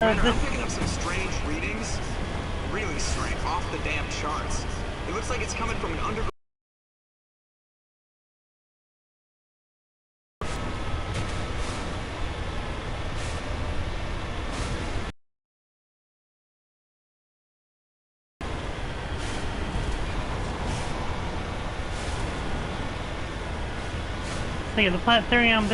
Commander, I'm picking up some strange readings. Really strange. Off the damn charts. It looks like it's coming from an underground. So yeah, the planetarium.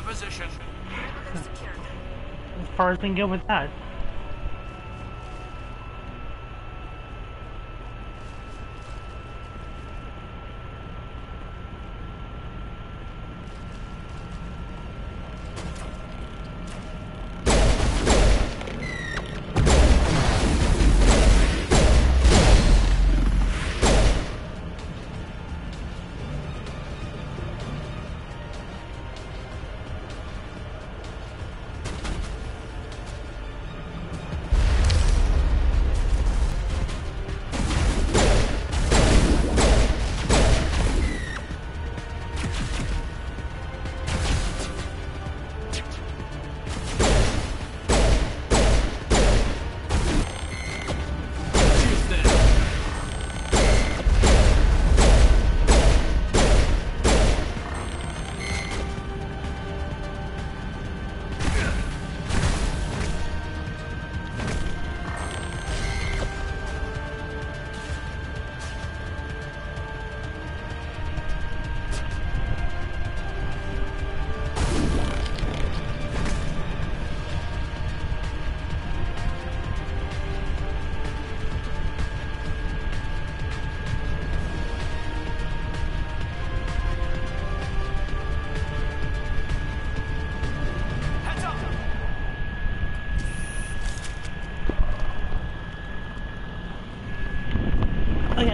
Position. As far as we can go with that.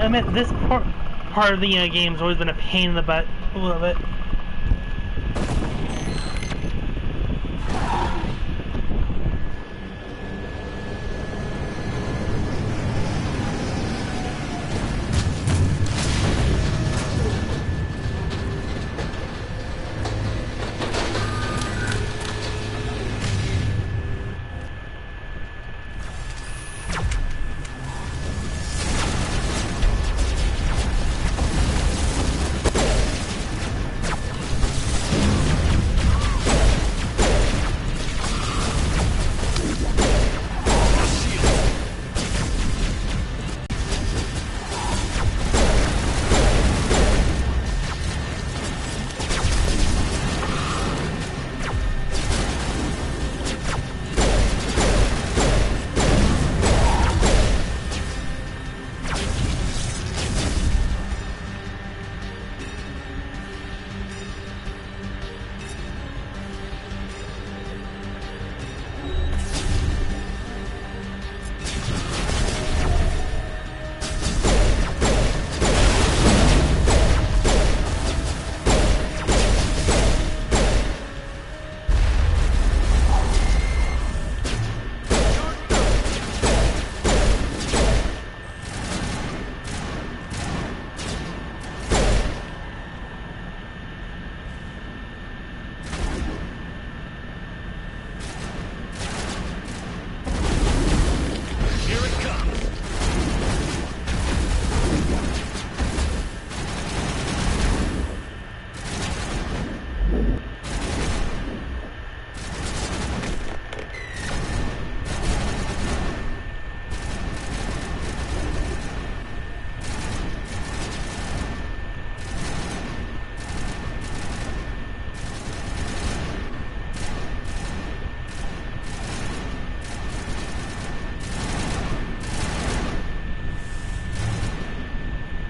admit this part of the game's always been a pain in the butt a little bit.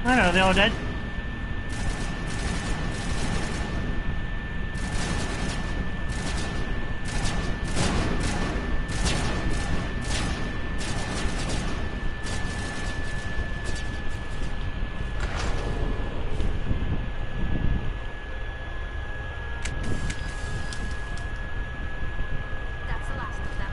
I don't know, they all dead? That's the last of them.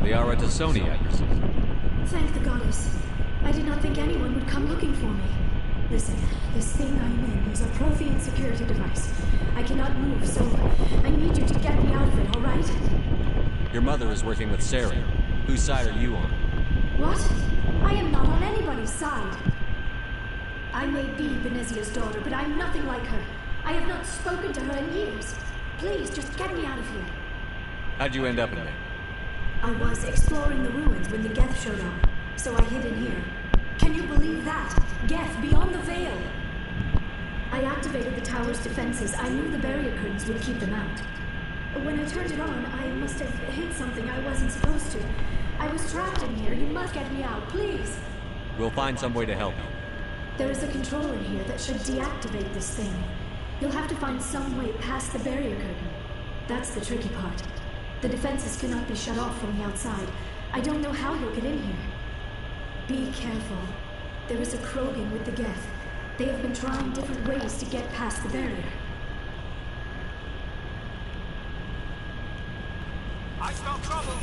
They are at Asonia, you see. Thank the goddess. I did not think anyone would come looking for me. Listen, this thing I'm in is a Prothean security device. I cannot move, so I need you to get me out of it, all right? Your mother is working with Sarah. Whose side are you on? What? I am not on anybody's side. I may be Benezia's daughter, but I'm nothing like her. I have not spoken to her in years. Please, just get me out of here. How'd you end up in there? I was exploring the ruins when the Geth showed up, so I hid in here. Can you believe that? Geth, beyond the veil! I activated the tower's defenses. I knew the barrier curtains would keep them out. When I turned it on, I must have hit something I wasn't supposed to. I was trapped in here. You must get me out, please! We'll find some way to help you. There is a control in here that should deactivate this thing. You'll have to find some way past the barrier curtain. That's the tricky part. The defenses cannot be shut off from the outside. I don't know how you'll get in here. Be careful. There is a Krogan with the Geth. They have been trying different ways to get past the barrier. I smell trouble!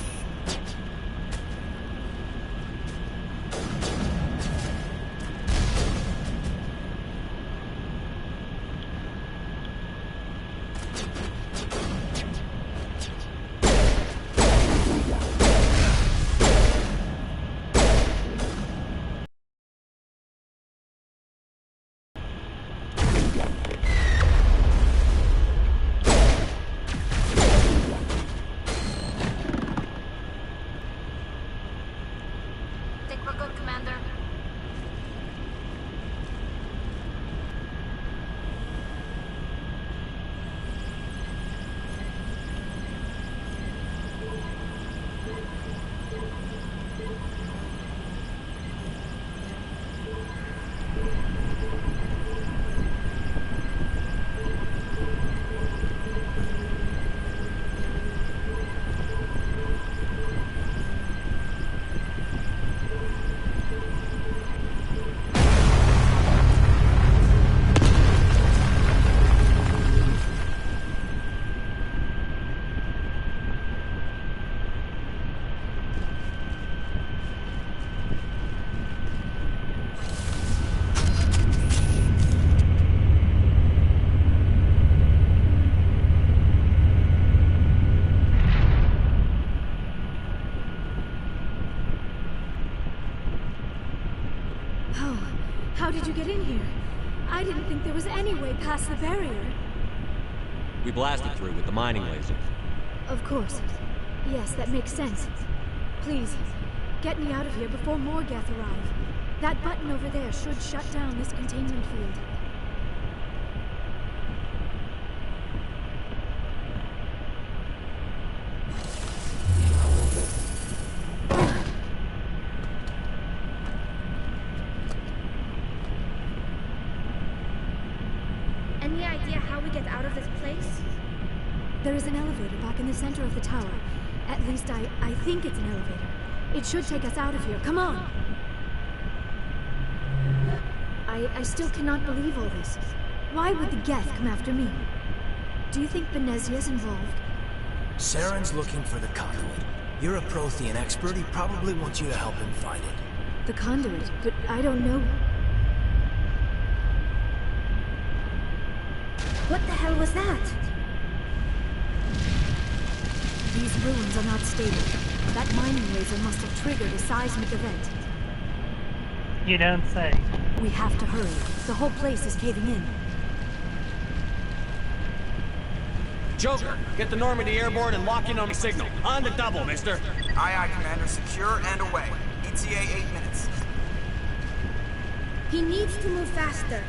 How did you get in here? I didn't think there was any way past the barrier. We blasted through with the mining laser. Of course. Yes, that makes sense. Please, get me out of here before more Geth arrive. That button over there should shut down this containment field. Any idea how we get out of this place? There is an elevator back in the center of the tower. At least I think it's an elevator. It should take us out of here. Come on! I still cannot believe all this. Why would the Geth come after me? Do you think Benezia's involved? Saren's looking for the conduit. You're a Prothean expert. He probably wants you to help him find it. The conduit, but I don't know. What the hell was that? These ruins are not stable. That mining laser must have triggered a seismic event. You don't say. We have to hurry. The whole place is caving in. Joker, get the Normandy airborne and lock in on the signal. On the double, mister. Aye, aye, Commander. Secure and away. ETA 8 minutes. He needs to move faster.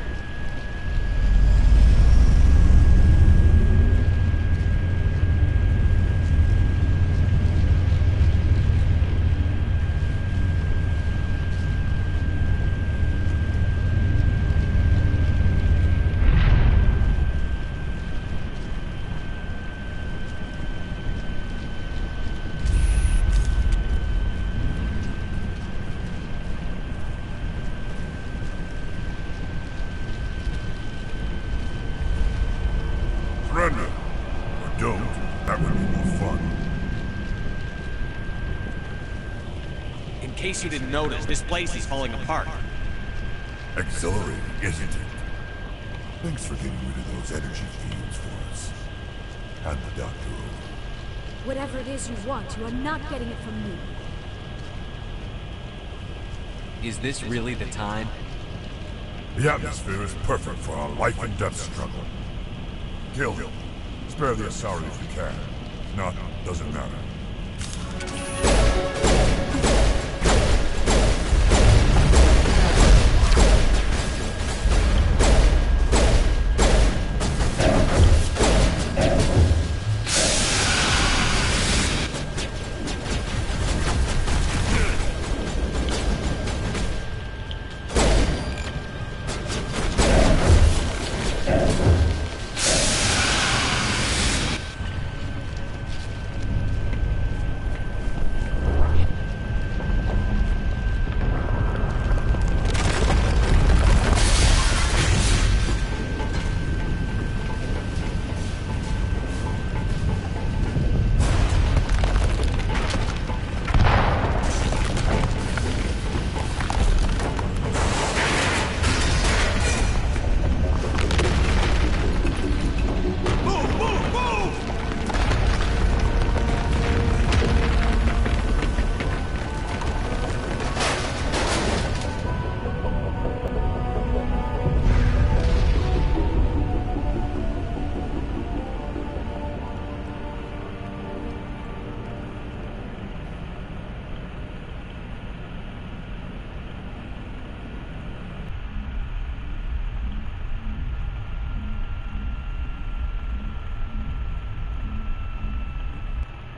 case you didn't notice, this place is falling apart. Exhilarating, isn't it? Thanks for getting rid of those energy fields for us. Hand the doctor over. Whatever it is you want, you are not getting it from me. Is this really the time? The atmosphere is perfect for a life and death struggle. Kill him. Spare the Asari if you can. If not, doesn't matter.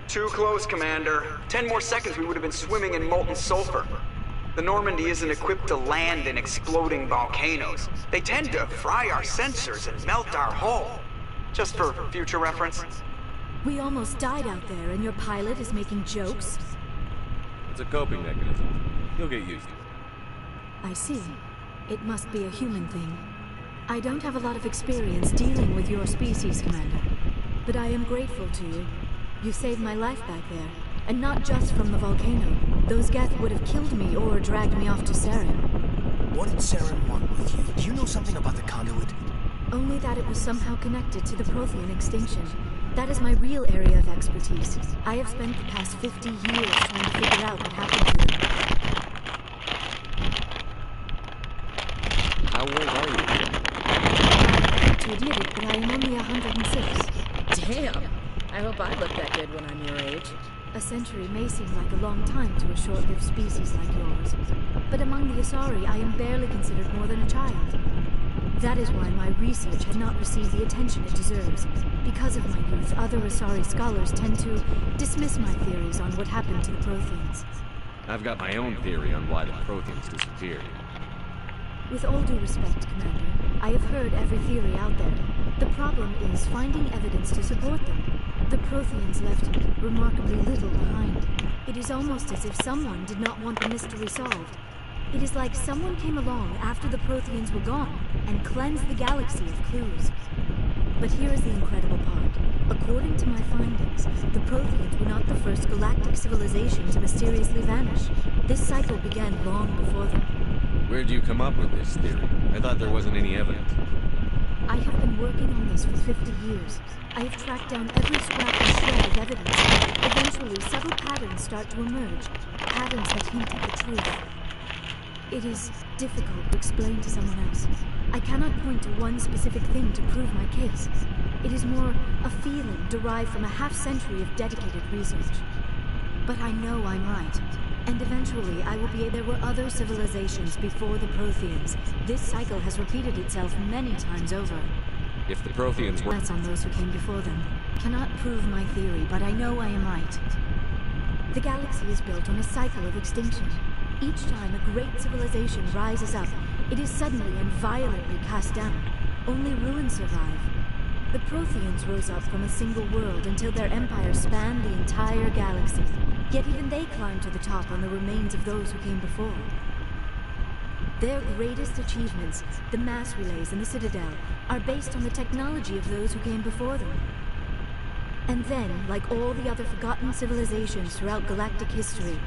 Too close, Commander. 10 more seconds we would have been swimming in molten sulfur. The Normandy isn't equipped to land in exploding volcanoes. They tend to fry our sensors and melt our hull. Just for future reference. We almost died out there, and your pilot is making jokes? It's a coping mechanism. You'll get used to it. I see. It must be a human thing. I don't have a lot of experience dealing with your species, Commander. But I am grateful to you. You saved my life back there. And not just from the volcano. Those Geth would have killed me or dragged me off to Saren. What did Saren want with you? Do you know something about the conduit? Only that it was somehow connected to the Prothean extinction. That is my real area of expertise. I have spent the past 50 years trying to figure out what happened to them. How old are you? I hate to admit it, but I am only 106. Damn! I hope I look that good when I'm your age. A century may seem like a long time to a short-lived species like yours. But among the Asari, I am barely considered more than a child. That is why my research had not received the attention it deserves. Because of my youth, other Asari scholars tend to dismiss my theories on what happened to the Protheans. I've got my own theory on why the Protheans disappeared. With all due respect, Commander, I have heard every theory out there. The problem is finding evidence to support them. The Protheans left remarkably little behind. It is almost as if someone did not want the mystery solved. It is like someone came along after the Protheans were gone and cleansed the galaxy of clues. But here is the incredible part. According to my findings, the Protheans were not the first galactic civilization to mysteriously vanish. This cycle began long before them. Where'd you come up with this theory? I thought there wasn't any evidence. I have been working on this for 50 years. I have tracked down every scrap and shred of evidence. Eventually, subtle patterns start to emerge. Patterns that hint at the truth. It is difficult to explain to someone else. I cannot point to one specific thing to prove my case. It is more a feeling derived from a half-century of dedicated research. But I know I'm right. And eventually, I will be able. There were other civilizations before the Protheans. This cycle has repeated itself many times over. If the Protheans were... That's on those who came before them. Cannot prove my theory, but I know I am right. The galaxy is built on a cycle of extinction. Each time a great civilization rises up, it is suddenly and violently cast down. Only ruins survive. The Protheans rose up from a single world until their empire spanned the entire galaxy. Yet even they climbed to the top on the remains of those who came before. Their greatest achievements, the mass relays and the Citadel, are based on the technology of those who came before them. And then, like all the other forgotten civilizations throughout galactic history,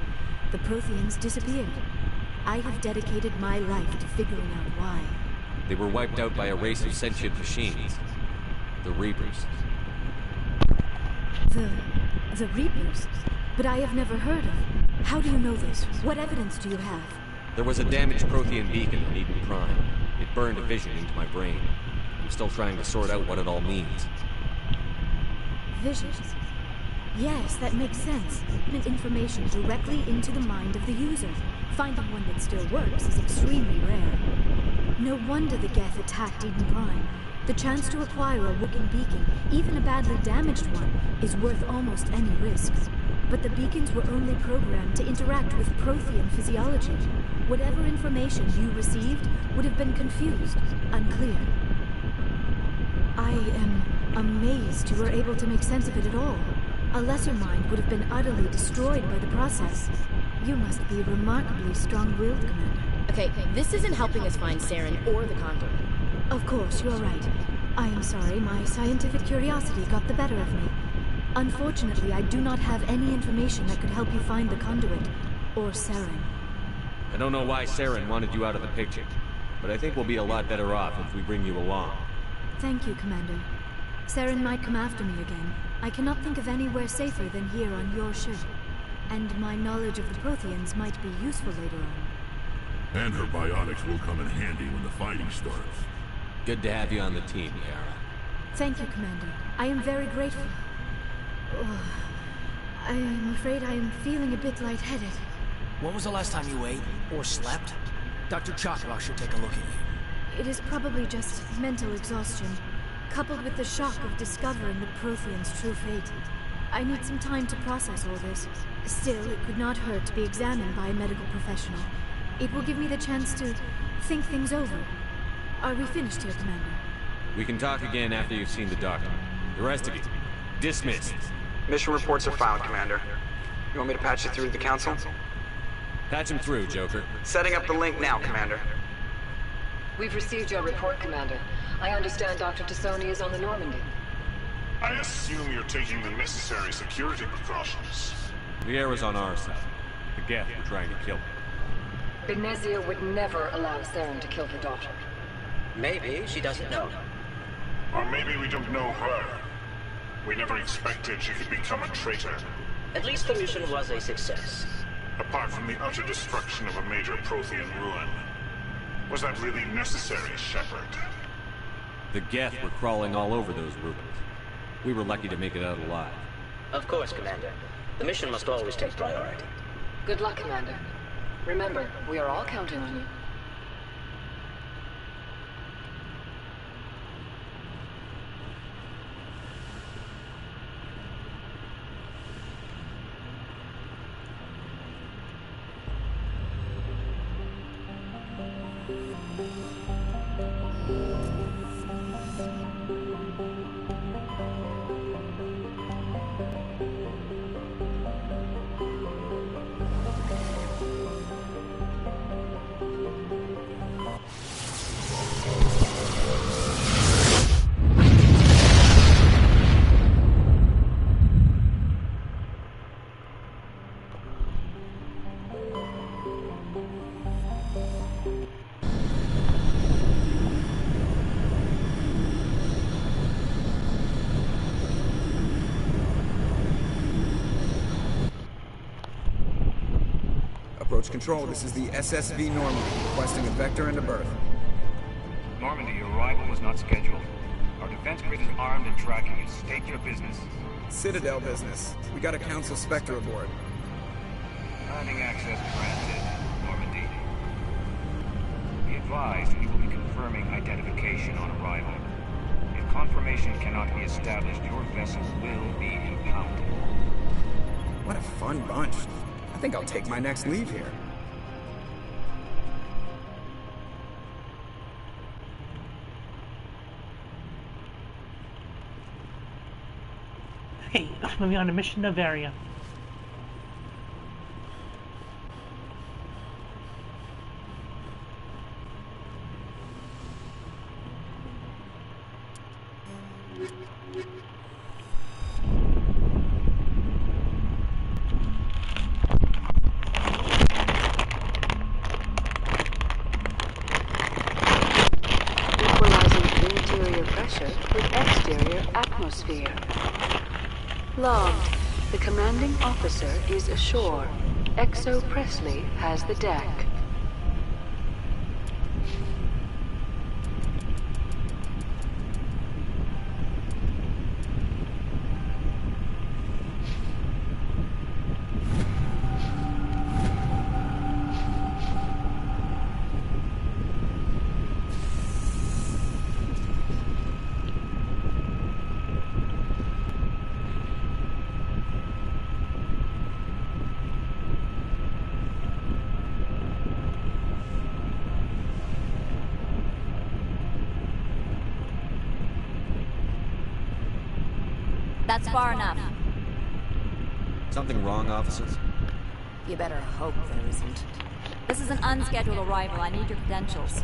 The Protheans disappeared. I have dedicated my life to figuring out why. They were wiped out by a race of sentient machines. The Reapers. The Reapers? But I have never heard of. How do you know this? What evidence do you have? There was a damaged Prothean beacon in Eden Prime. It burned a vision into my brain. I'm still trying to sort out what it all means. Visions? Yes, that makes sense. Information directly into the mind of the user. Finding one that still works is extremely rare. No wonder the Geth attacked Eden Prime. The chance to acquire a working beacon, even a badly damaged one, is worth almost any risk. But the beacons were only programmed to interact with Prothean physiology. Whatever information you received would have been confused, unclear. I am amazed you were able to make sense of it at all. A lesser mind would have been utterly destroyed by the process. You must be remarkably strong-willed, Commander. Okay, this isn't helping us find Saren or the Conduit. Of course, you're right. I am sorry, my scientific curiosity got the better of me. Unfortunately, I do not have any information that could help you find the Conduit, or Saren. I don't know why Saren wanted you out of the picture, but I think we'll be a lot better off if we bring you along. Thank you, Commander. Saren might come after me again. I cannot think of anywhere safer than here on your ship. And my knowledge of the Protheans might be useful later on. And her biotics will come in handy when the fighting starts. Good to have you on the team, Yara. Thank you, Commander. I am very grateful. Oh, I am afraid I am feeling a bit lightheaded. When was the last time you ate or slept? Dr. Chakra should take a look at you. It is probably just mental exhaustion, coupled with the shock of discovering the Protheans' true fate. I need some time to process all this. Still, it could not hurt to be examined by a medical professional. It will give me the chance to think things over. Are we finished here, Commander? We can talk again after you've seen the doctor. The rest of you, dismissed. Mission reports are filed, Commander. You want me to patch you through to the Council? Patch him through, Joker. Setting up the link now, Commander. We've received your report, Commander. I understand Dr. Tassoni is on the Normandy. I assume you're taking the necessary security precautions. Liera's on our side. The Geth were trying to kill her. Benezia would never allow Saren to kill her daughter. Maybe she doesn't know. Or maybe we don't know her. We never expected she could become a traitor. At least the mission was a success. Apart from the utter destruction of a major Prothean ruin. Was that really necessary, Shepard? The Geth were crawling all over those ruins. We were lucky to make it out alive. Of course, Commander. The mission must always take priority. Good luck, Commander. Remember, we are all counting on you. Approach control, this is the SSV Normandy, requesting a vector and a berth. Normandy, your arrival was not scheduled. Our defense grid is armed and tracking you. State your business. Citadel business. We got a Council Spectre aboard. Landing access granted, Normandy. Be advised, we will be confirming identification on arrival. If confirmation cannot be established, your vessel will be impounded. What a fun bunch. I think I'll take my next leave here. Okay, moving on to Mission Novaria. atmosphere. Logged. The commanding officer is ashore. Exo Presley has the deck. That's far enough. Something wrong, officers? You better hope there isn't. This is an unscheduled arrival. I need your credentials.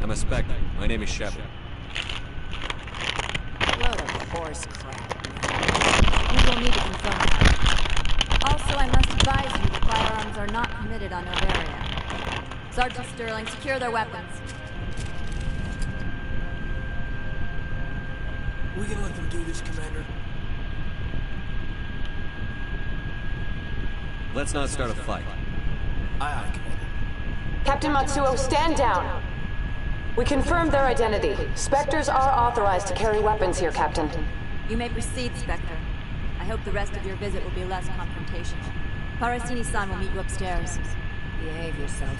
I'm a Spectre. My name is Shepard. Load of horse crap. We will need to confirm that. Also, I must advise you that firearms are not permitted on Novaria. Sergeant Sterling, secure their weapons. We can let them do this, Commander. Let's not start a fight. Aye, aye, Commander. Captain Matsuo, stand down. We confirmed their identity. Spectres are authorized to carry weapons here, Captain. You may proceed, Spectre. I hope the rest of your visit will be less confrontational. Parasini-san will meet you upstairs. Behave yourself.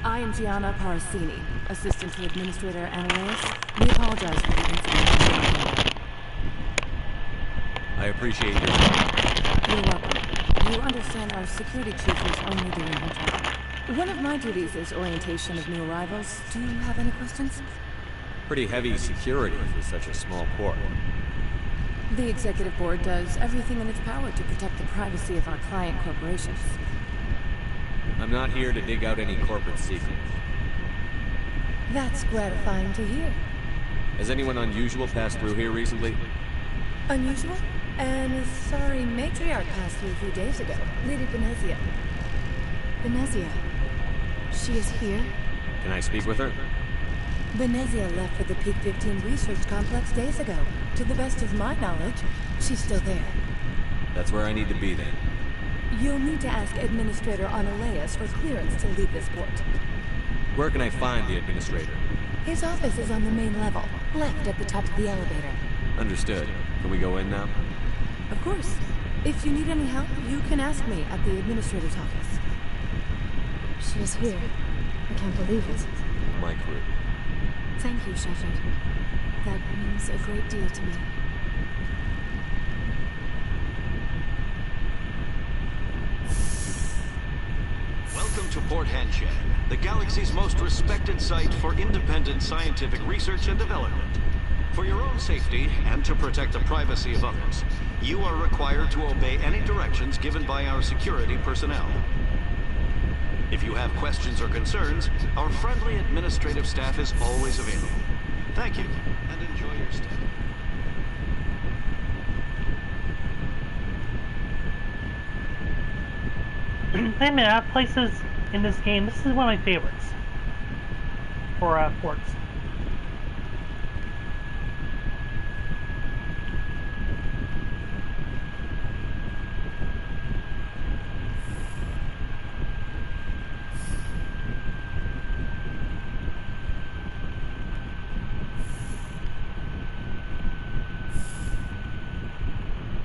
I am Gianna Parasini, assistant to Administrator Annaleus. We apologize for the incident. I appreciate your help. You're welcome. You understand our security chief is only doing her job. One of my duties is orientation of new arrivals. Do you have any questions? Pretty heavy security for such a small port. The Executive Board does everything in its power to protect the privacy of our client corporations. I'm not here to dig out any corporate secrets. That's gratifying to hear. Has anyone unusual passed through here recently? Unusual? An sorry matriarch passed through a few days ago. Lady Venezia. Venezia. She is here? Can I speak with her? Venezia left for the Peak 15 research complex days ago. To the best of my knowledge, she's still there. That's where I need to be then. You'll need to ask Administrator Annaleus for clearance to leave this port. Where can I find the Administrator? His office is on the main level, left at the top of the elevator. Understood. Can we go in now? Of course. If you need any help, you can ask me at the Administrator's office. She is here. I can't believe it. My crew. Thank you, Shepard. That means a great deal to me. Welcome to Port Hanshan, the galaxy's most respected site for independent scientific research and development. For your own safety and to protect the privacy of others, you are required to obey any directions given by our security personnel. If you have questions or concerns, our friendly administrative staff is always available. Thank you, and enjoy your stay. I mean, I have places in this game. This is one of my favorites for ports.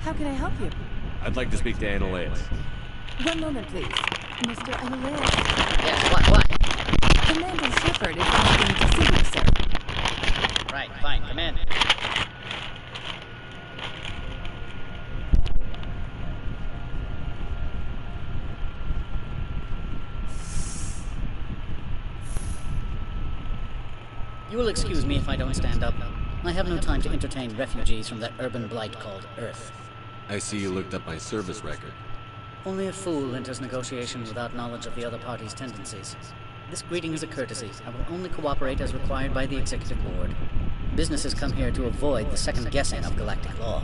How can I help you? I'd like to speak to Annaleus. One moment, please. Mr. Annaleus. Yes, what? Commander Shepard is asking to see you, sir. Right, fine, come in. You will excuse me if I don't stand up. I have no time to entertain refugees from that urban blight called Earth. I see you looked up my service record. Only a fool enters negotiation without knowledge of the other party's tendencies. This greeting is a courtesy. I will only cooperate as required by the Executive Board. Businesses come here to avoid the second guessing of galactic law.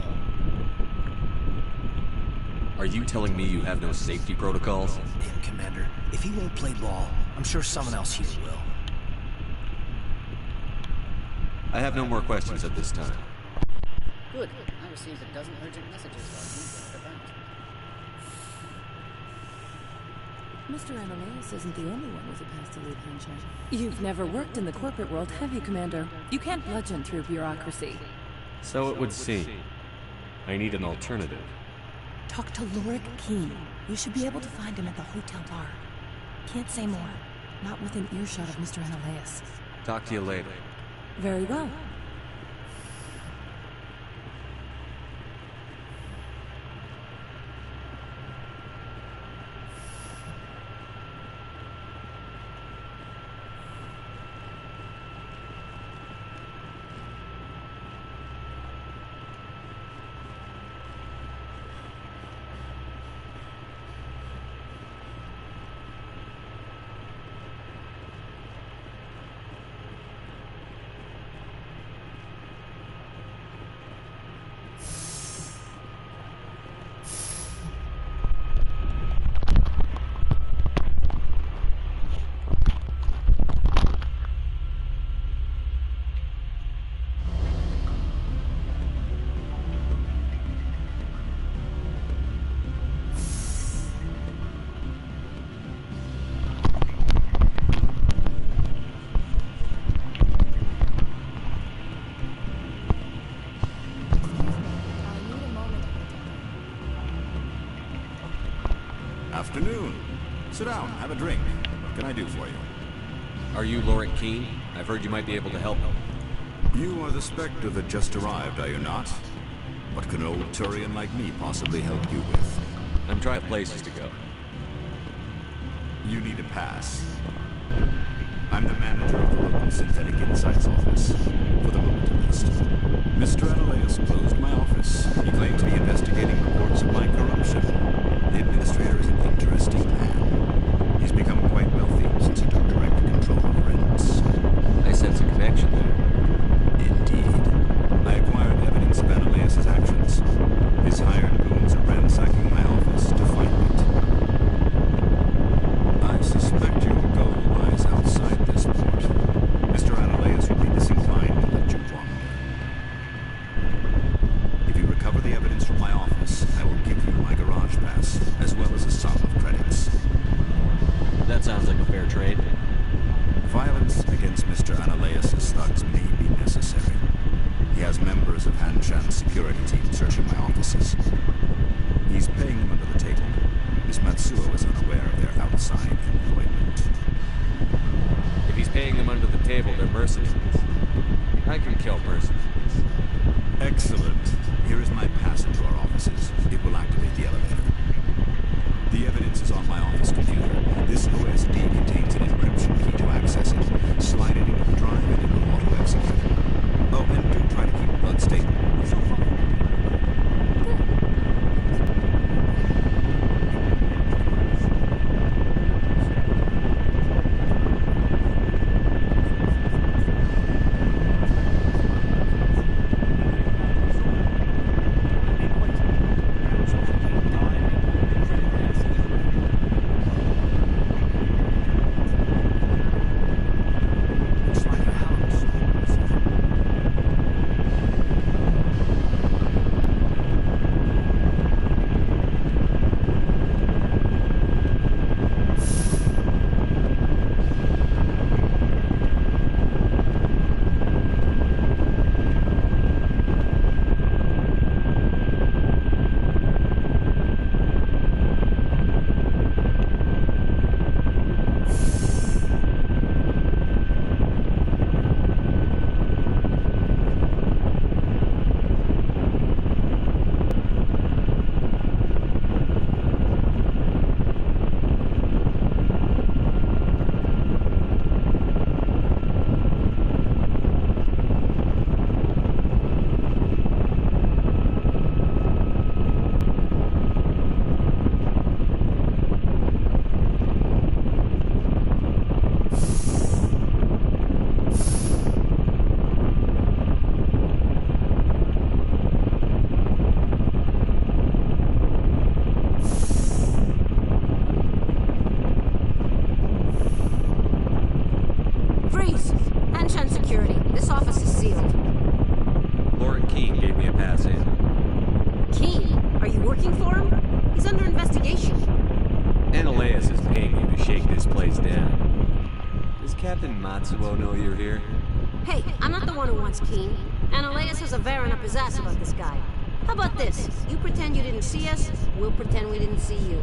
Are you telling me you have no safety protocols? Him, Commander. If he won't play ball, I'm sure someone else here will. I have no more questions at this time. Good. I received a dozen urgent messages while you were about. Mr. Annaleus isn't the only one with a past to lead Hanshan. You've never worked in the corporate world, have you, Commander? You can't bludgeon through bureaucracy. So it would seem. I need an alternative. Talk to Lorik Keen. You should be able to find him at the hotel bar. Can't say more. Not within earshot of Mr. Annaleus. Talk to you later. Very well. Afternoon. Sit down, have a drink. What can I do for you? Are you Lorik Keen? I've heard you might be able to help me. You are the Spectre that just arrived, are you not? What can an old Turian like me possibly help you with? I'm trying places to go. You need a pass. I'm the manager of the local Synthetic Insights office for the Militarist. Mr. Annaleus closed my office. He claimed to be investigating reports of my corruption. The administrator is an interesting man. He's become quite wealthy since he took direct control of rents. I sense a connection there. Indeed. I acquired evidence of Annaleus' actions. His hired goons are ransacking my office to find it. I suspect your goal lies outside this port. Mr. Annaleus would be disinclined to let you wander. If you recover the evidence from my office, I will give you my garage pass, as well as a sum of credits. That sounds like a fair trade. Violence against Mr. Annaleus' thugs may be necessary. He has members of Hanshan's security team searching my offices. He's paying them under the table. Miss Matsuo is unaware of their outside employment. If he's paying them under the table, they're mercenaries. I can kill mercenaries. Excellent. Here is my pass into our offices. It will activate the elevator. The evidence is on my office computer. This OSD contains an encryption key to access it. Slide it into the drive and it will auto-execute. Oh, and do try to keep blood stable. working for him? He's under investigation. Ananias is paying you to shake this place down. Does Captain Matsuo know you're here? Hey, I'm not the one who wants Keen. Ananias has a Varen up his ass about this guy. How about this? You pretend you didn't see us, we'll pretend we didn't see you.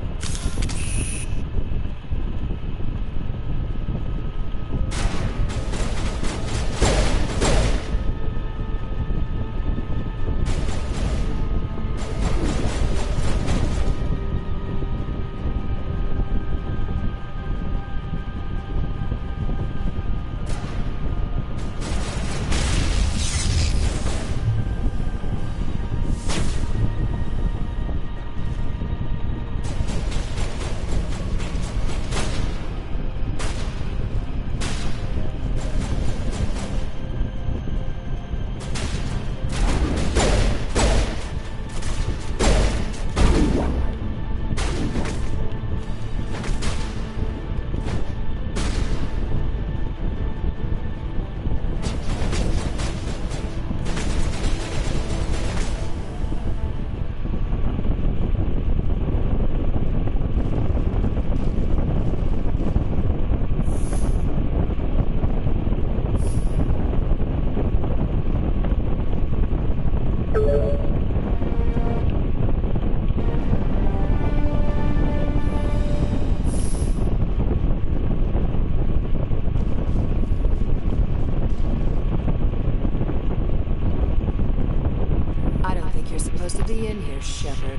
To be in here, Shepard.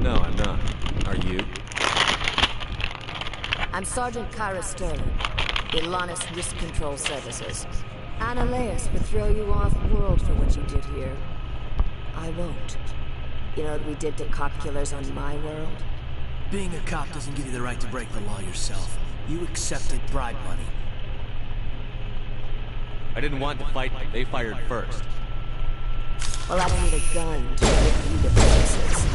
No, I'm not. Are you? I'm Sergeant Kyra Sterling, Ilanis Risk Control Services. Ananias would throw you off-world for what you did here. I won't. You know what we did to cop killers on my world? Being a cop doesn't give you the right to break the law yourself. You accepted bribe money. I didn't want to fight them. They fired first. Well, I don't need a gun to rip you to pieces.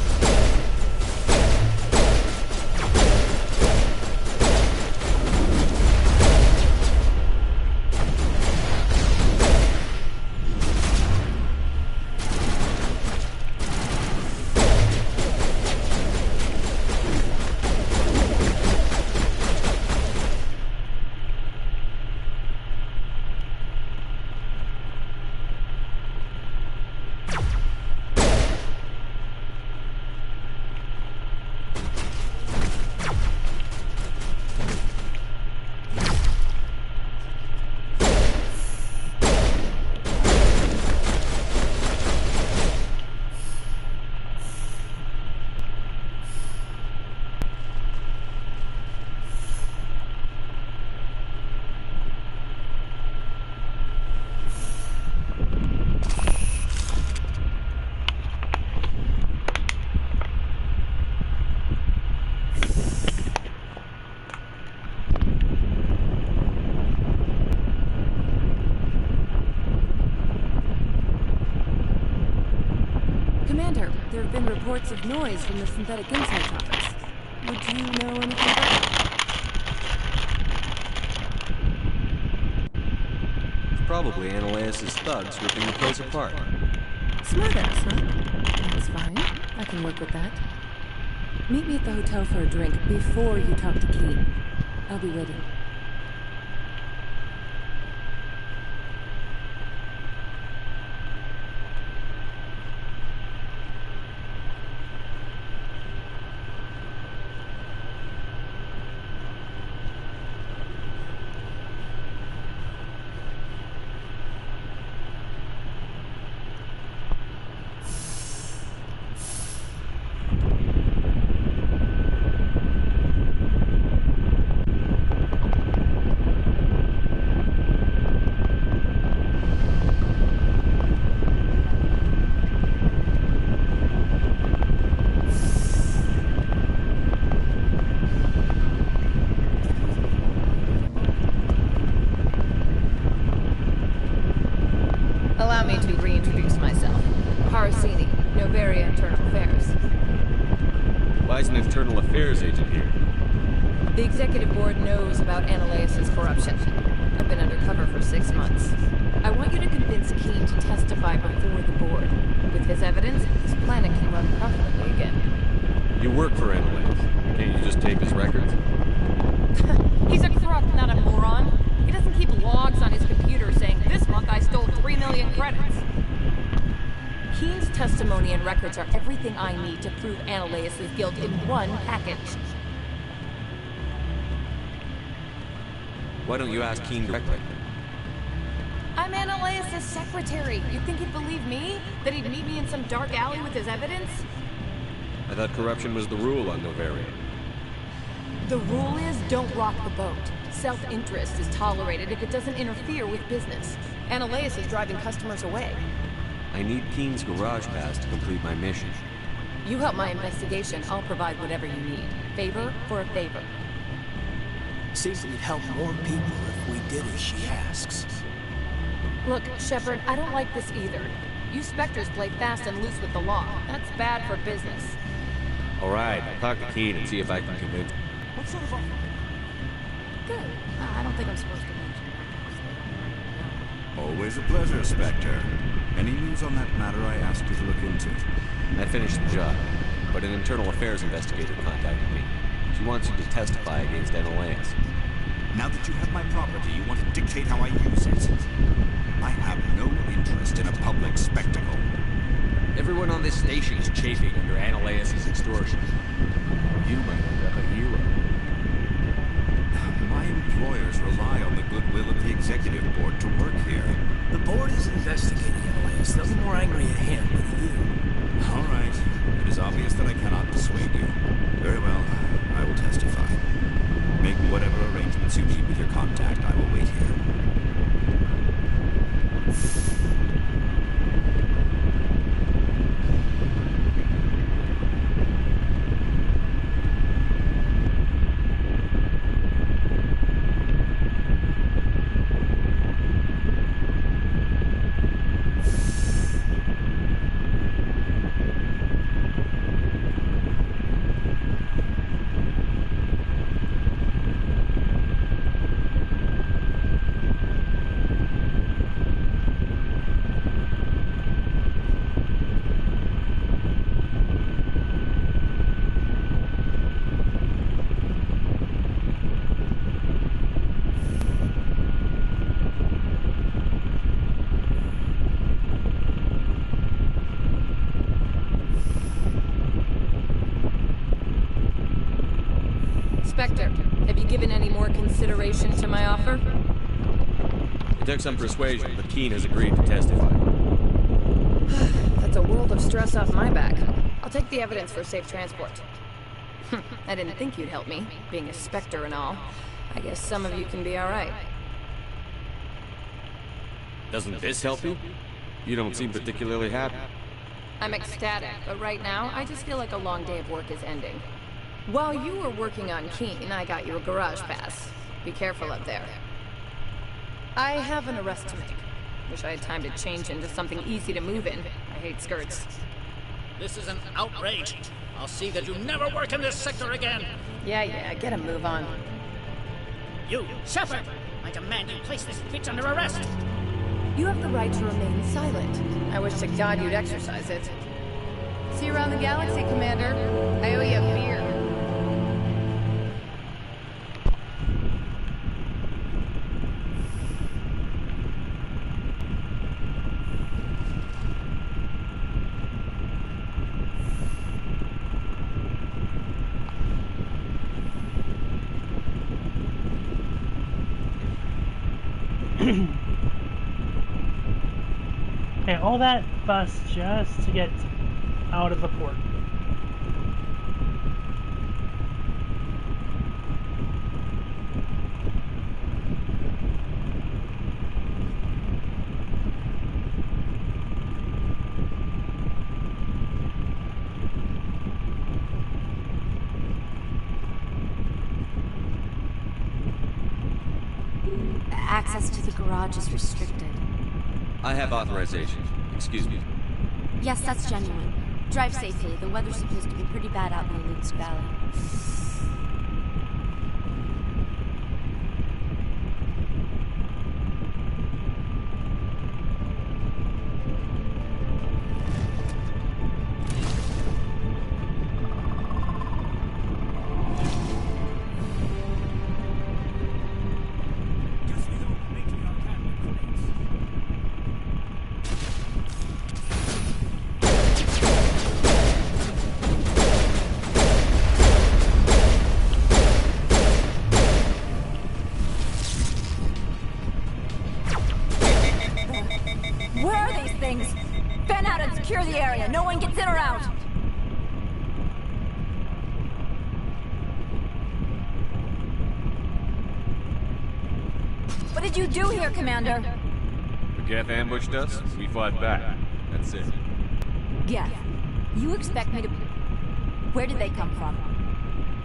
There have been reports of noise from the Synthetic Insights office. Would you know anything about it? It's probably Ananias' thugs ripping the place apart. Smart ass, huh? That's fine. I can work with that. Meet me at the hotel for a drink before you talk to Keen. I'll be ready. Internal Affairs agent here. The executive board knows about Ananias' corruption. I've been undercover for 6 months. I want you to convince Keene to testify before the board. With his evidence, this planet can run profitably again. You work for Analyze. Can't you just tape his records? He's a crook, not a moron. He doesn't keep logs on his computer saying, this month I stole 3 million credits. Keene's testimony and records are everything I need to prove Analyus' guilt in one package. Why don't you ask Keene directly? I'm Analyus' secretary. You think he'd believe me? That he'd meet me in some dark alley with his evidence? I thought corruption was the rule on Novaria. The rule is don't rock the boat. Self-interest is tolerated if it doesn't interfere with business. Analyus is driving customers away. I need Keene's garage pass to complete my mission. You help my investigation, I'll provide whatever you need. Favor for a favor. Seems we'd help more people if we did as she asks. Look, Shepard, I don't like this either. You Spectres play fast and loose with the law. That's bad for business. Alright, I'll talk to Keene and see if I can convince him. What sort of offer? Good. I don't think I'm supposed to mention. Always a pleasure, Spectre. Any news on that matter I asked you to look into? I finished the job, but an internal affairs investigator contacted me. She wants you to testify against Analyus. Now that you have my property, you want to dictate how I use it. I have no interest in a public spectacle. Everyone on this station is chafing under Analyus' extortion. You might end up a hero. My employers rely on the goodwill of the executive board to work here. The board is investigating Analyus. They'll be more angry at him than you. All right. It is obvious that I cannot dissuade you. Very well. I will testify. Make whatever arrangements you need with your contact. I will wait here. Spectre, have you given any more consideration to my offer? It took some persuasion, but Keene has agreed to testify. That's a world of stress off my back. I'll take the evidence for safe transport. I didn't think you'd help me, being a Spectre and all. I guess some of you can be alright. Doesn't this help you? You don't seem particularly happy. I'm ecstatic, but right now, I just feel like a long day of work is ending. While you were working on Keene, I got you a garage pass. Be careful up there. I have an arrest to make. Wish I had time to change into something easy to move in. I hate skirts. This is an outrage. I'll see that you never work in this sector again. Yeah, get a move on. You, Shepard! I demand you place this bitch under arrest! You have the right to remain silent. I wish to God you'd exercise it. See you around the galaxy, Commander. I owe you a beer. Okay, all that fuss just to get out of the port. Access to the garage is restricted. I have authorization. Excuse me. Yes, that's genuine. Drive safely. The weather's supposed to be pretty bad out in the Luke's Valley. the area. No one gets in or out. What did you do here, Commander? The Geth ambushed us, we fought back. That's it. Geth, you expect me to... Where did they come from?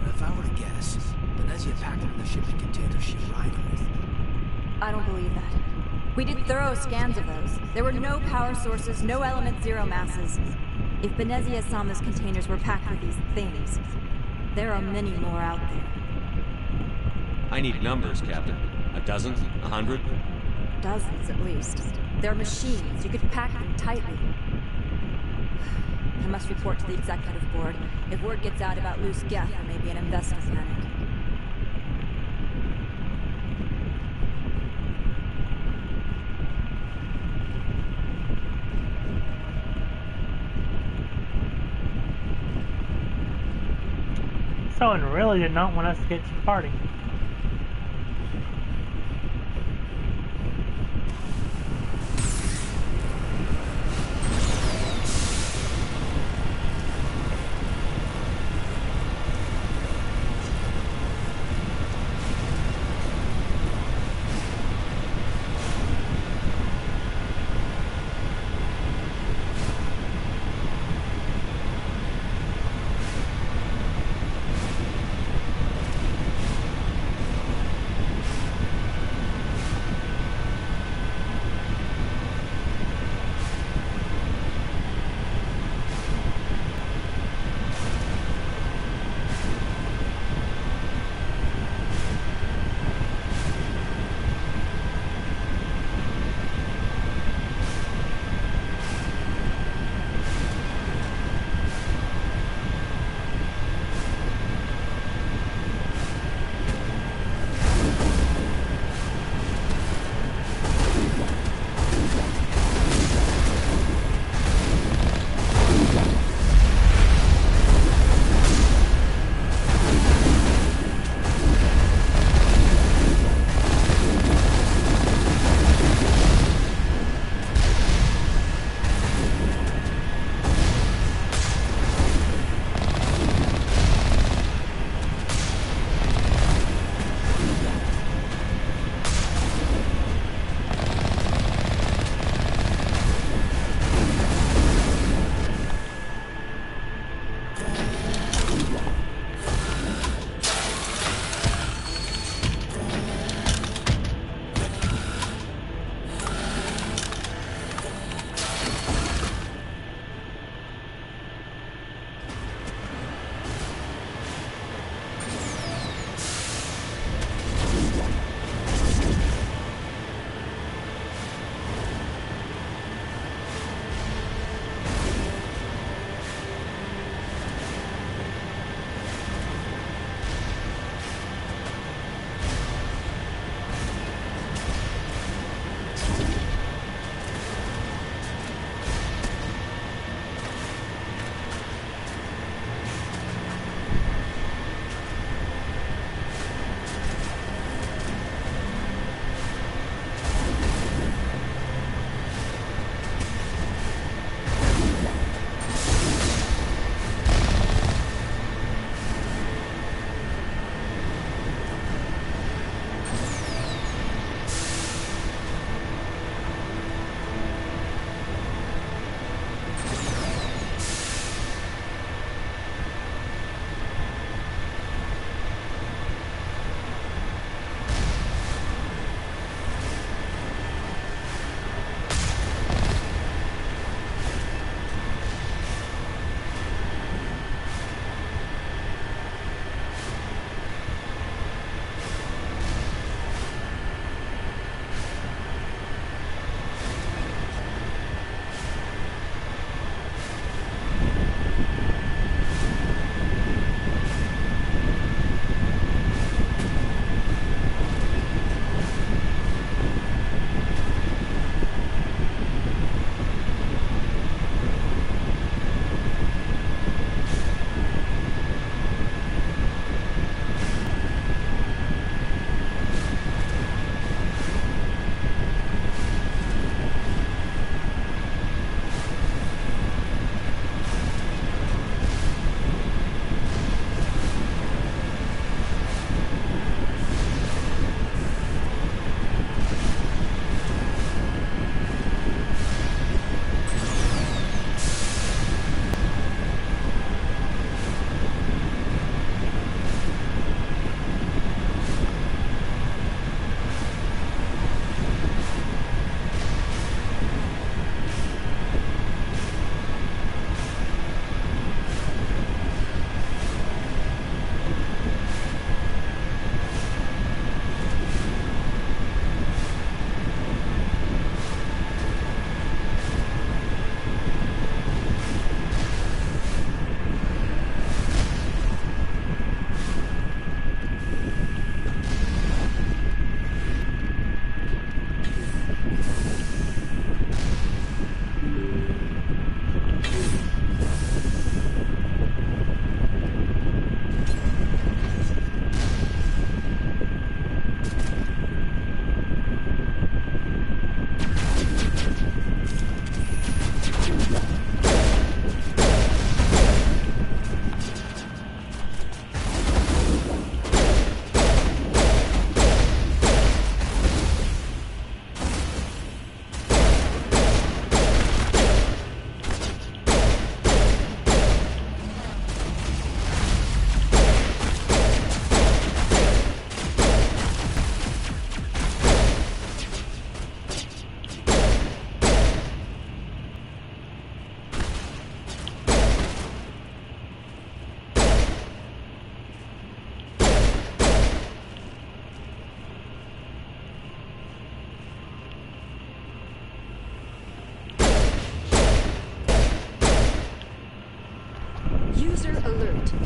If I were to guess, Venezia packed them in the shipping containers she arrived with. I don't believe that. We did thorough scans of those. There were no power sources, no element zero masses. If Venezia Sama's containers were packed with these things, there are many more out there. I need numbers, Captain. A dozen? 100? Dozens, at least. They're machines. You could pack them tightly. I must report to the executive board. If word gets out about loose Geth, there may be an investor panic. Someone really did not want us to get to the party.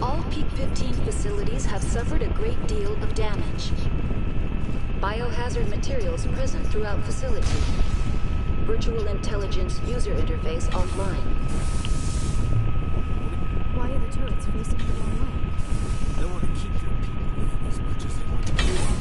All Peak 15 facilities have suffered a great deal of damage. Biohazard materials present throughout facility. Virtual intelligence user interface offline. Why are the turrets facing the wrong way? They want to keep your people in as much as they want to move on.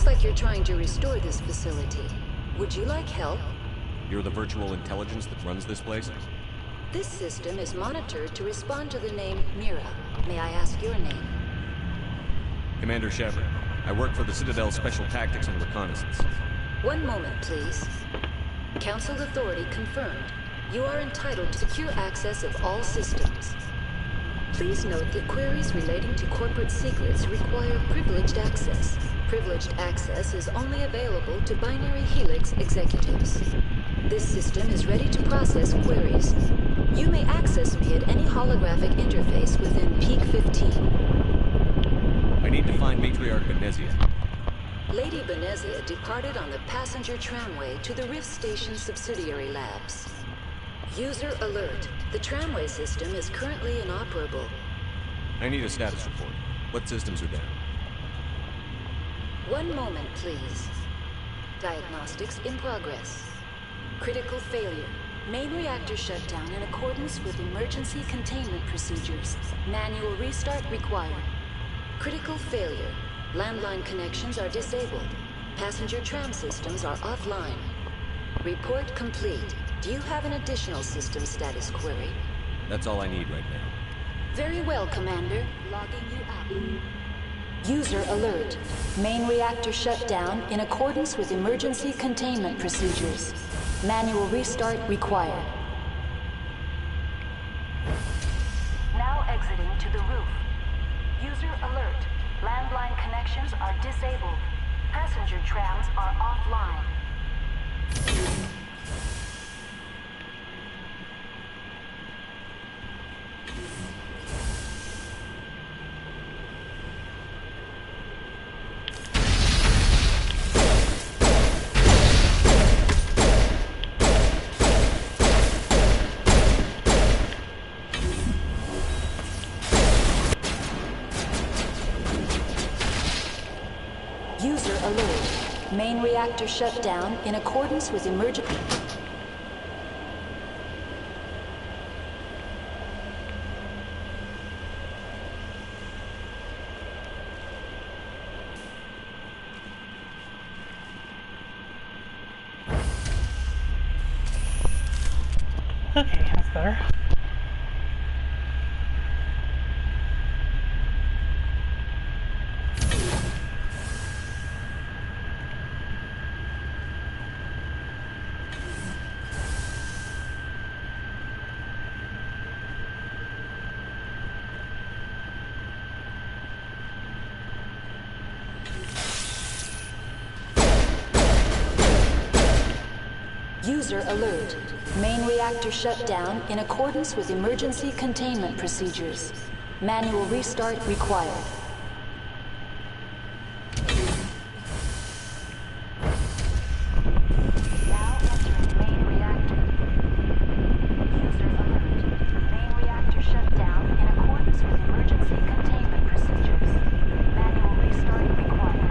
Looks like you're trying to restore this facility. Would you like help? You're the virtual intelligence that runs this place? This system is monitored to respond to the name Mira. May I ask your name? Commander Shepard. I work for the Citadel's Special Tactics and Reconnaissance. One moment, please. Council authority confirmed. You are entitled to secure access of all systems. Please note that queries relating to corporate secrets require privileged access. Privileged access is only available to Binary Helix executives. This system is ready to process queries. You may access me at any holographic interface within Peak 15. I need to find Matriarch Benezia. Lady Benezia departed on the passenger tramway to the Rift Station subsidiary labs. User alert. The tramway system is currently inoperable. I need a status report. What systems are down? One moment, please. Diagnostics in progress. Critical failure. Main reactor shut down in accordance with emergency containment procedures. Manual restart required. Critical failure. Landline connections are disabled. Passenger tram systems are offline. Report complete. Do you have an additional system status query? That's all I need right now. Very well, Commander. Logging you out. User alert. Main reactor shut down in accordance with emergency containment procedures. Manual restart required. Now exiting to the roof. User alert. Landline connections are disabled. Passenger trams are offline. Main reactor shut down in accordance with emergent... Okay, that's better. User alert. Main reactor shut down in accordance with emergency containment procedures. Manual restart required. Now entering main reactor. User alert. Main reactor shut down in accordance with emergency containment procedures. Manual restart required.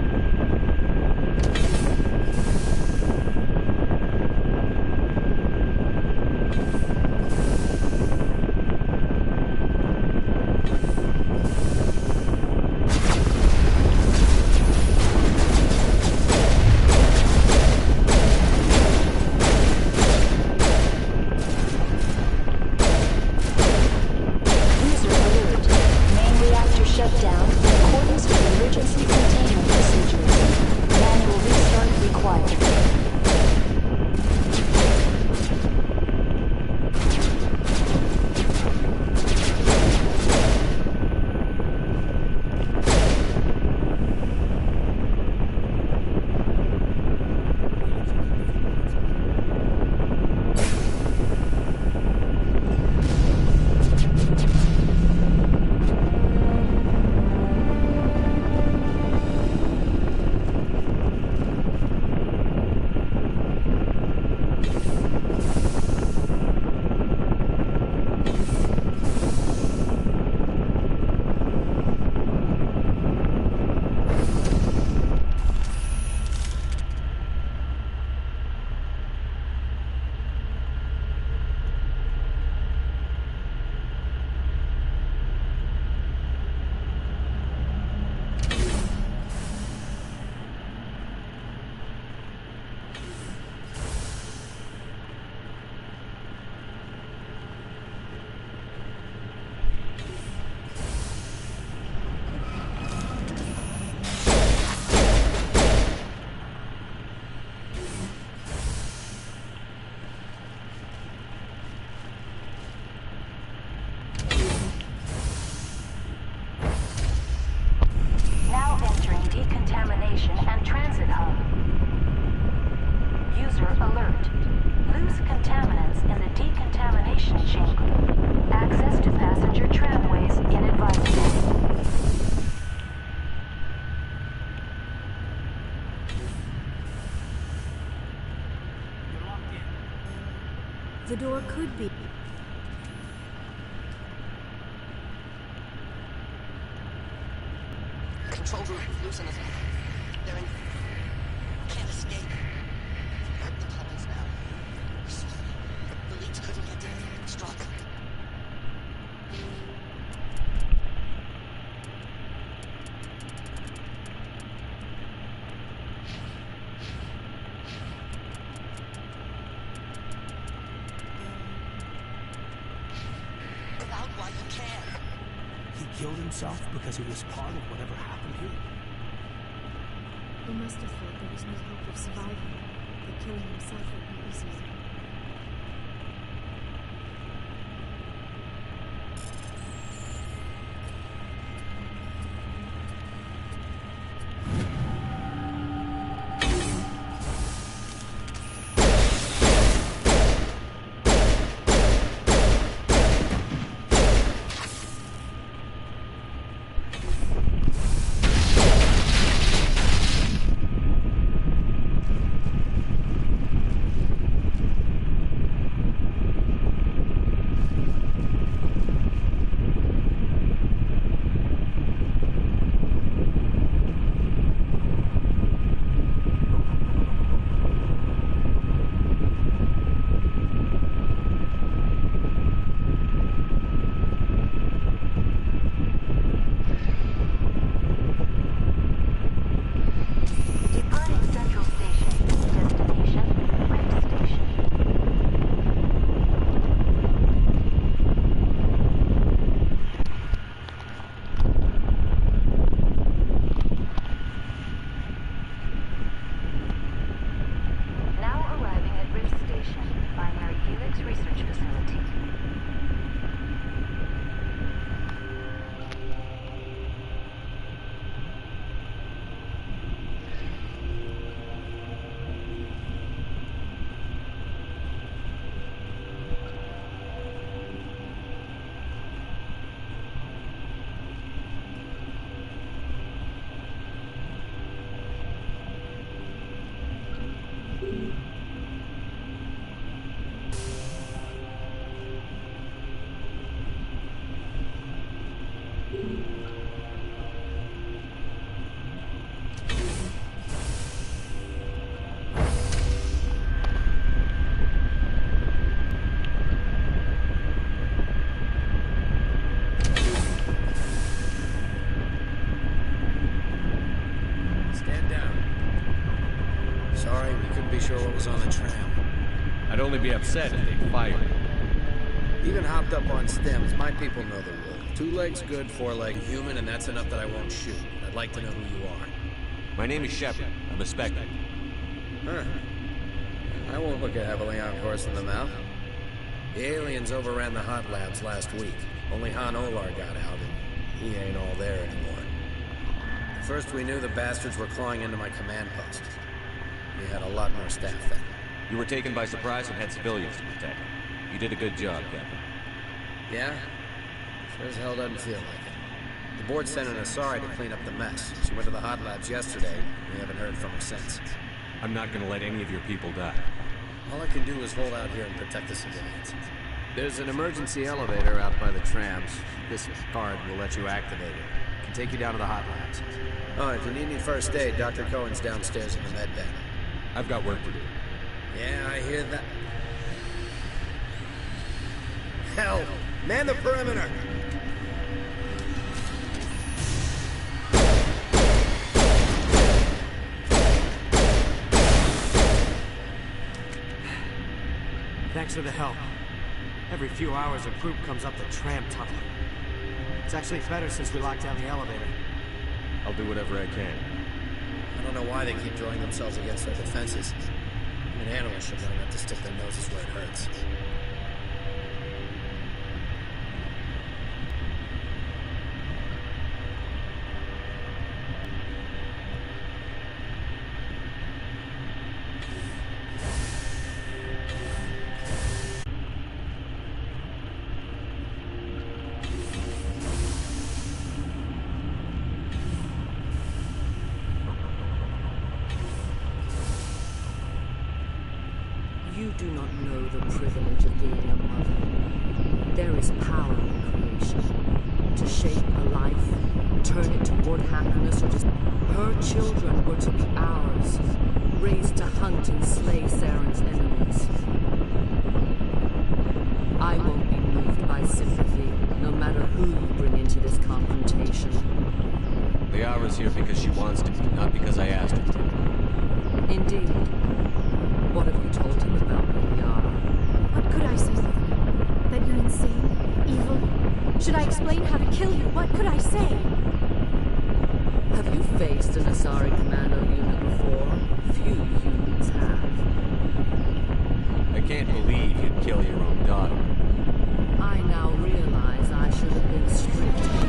Decontamination and transit hub. User alert. Loose contaminants in the decontamination chamber. Access to passenger tramways inadvisable. The door could be. Control room, loosen us. They're in. Can't escape. Open the tunnels now. The leads couldn't get in. Struck. Get out while you can. He killed himself because he was part of whatever happened here? He must have thought there was no hope of survival, that killing himself would be easier. Sorry, we couldn't be sure what was on the tram. I'd only be upset if they fired. Even hopped up on stems, my people know the rule. 2 legs good, 4 legs human, and that's enough that I won't shoot. I'd like to know who you are. My name is Shepard. I'm a spectre. Huh. I won't look a heavily on horse in the mouth. The aliens overran the hot labs last week. Only Han Olar got out, and he ain't all there anymore. First we knew the bastards were clawing into my command post. We had a lot more staff then. You were taken by surprise and had civilians to protect. You did a good job, Captain. Yeah? Sure as hell doesn't feel like it. The board sent an Asari to clean up the mess. She went to the hot labs yesterday. We haven't heard from her since. I'm not gonna let any of your people die. All I can do is hold out here and protect the civilians. There's an emergency elevator out by the trams. This card will let you activate it. Can take you down to the hot labs. Oh, if you need any first aid, Dr. Cohen's downstairs in the med bay. I've got work to do. Yeah, I hear that. Hell! Man the perimeter! Thanks for the help. Every few hours a group comes up the tram tunnel. It's actually better since we locked down the elevator. I'll do whatever I can. I don't know why they keep drawing themselves against their defenses. An animal should learn not to stick their noses where it hurts. You do not know the privilege of being a mother. There is power in creation. To shape a life, turn it toward happiness, or just... Her children were to be ours, raised to hunt and slay Saren's enemies. I won't be moved by sympathy, no matter who you bring into this confrontation. Liara's here because she wants to, not because I asked her to. Indeed. What have you told him about Liara? What could I say, Mother? That you're insane? Evil? Should I explain how to kill you? What could I say? Have you faced an Asari commando unit before? Few humans have. I can't believe you'd kill your own daughter. I now realize I should have been stricter.